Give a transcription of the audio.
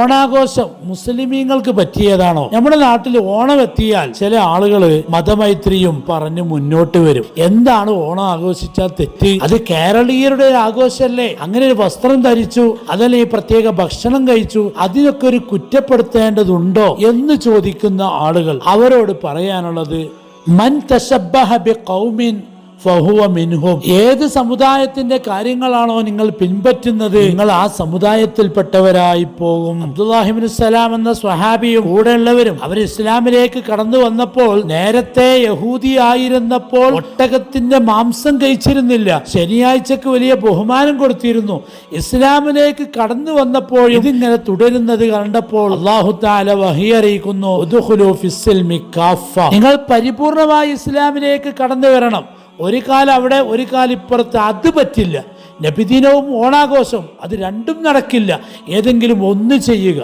ഓണാഘോഷം മുസ്ലിമീങ്ങൾക്ക് പറ്റിയതാണോ? നമ്മുടെ നാട്ടിൽ ഓണം എത്തിയാൽ ചില ആളുകൾ മതമൈത്രിയും പറഞ്ഞ് മുന്നോട്ട് വരും. എന്താണ് ഓണം ആഘോഷിച്ചാൽ തെറ്റ്? അത് കേരളീയരുടെ ആഘോഷമല്ലേ? അങ്ങനെ ഒരു വസ്ത്രം ധരിച്ചു, അതല്ലേ ഈ പ്രത്യേക ഭക്ഷണം കഴിച്ചു, അതിനൊക്കെ ഒരു കുറ്റപ്പെടുത്തേണ്ടതുണ്ടോ എന്ന് ചോദിക്കുന്ന ആളുകൾ, അവരോട് പറയാനുള്ളത് മൻ തശബ്ബഹ ബിഖൗമിൻ ഫഹുവ മിൻഹും. ഏത് സമുദായത്തിന്റെ കാര്യങ്ങളാണോ നിങ്ങൾ പിൻപറ്റുന്നത്, നിങ്ങൾ ആ സമുദായത്തിൽപ്പെട്ടവരായി പോകും. അബ്ദുല്ലാഹി ഇബ്നു സലാം എന്ന സ്വഹാബിയും കൂടെയുള്ളവരും അവർ ഇസ്ലാമിലേക്ക് കടന്നു വന്നപ്പോൾ, നേരത്തെ യഹൂദി ആയിരുന്നപ്പോൾ ഒട്ടകത്തിന്റെ മാംസം കഴിച്ചിരുന്നില്ല, ശനിയാഴ്ചക്ക് വലിയ ബഹുമാനം കൊടുത്തിരുന്നു. ഇസ്ലാമിലേക്ക് കടന്നു വന്നപ്പോൾ ഇതിങ്ങനെ തുടരുന്നത് കണ്ടപ്പോൾ അല്ലാഹു തആല വഹി അറിയിക്കുന്നു, ഉദ്ഖുലൂ ഫിസ്സിൽമി കാഫ. നിങ്ങൾ പരിപൂർണമായി ഇസ്ലാമിലേക്ക് കടന്നു വരണം. ഒരു കാലം അവിടെ, ഒരു കാലം ഇപ്പുറത്ത്. അത് പറ്റില്ല. നബിദിനവും ഓണാഘോഷവും അത് രണ്ടും നടക്കില്ല. ഏതെങ്കിലും ഒന്ന് ചെയ്യുക.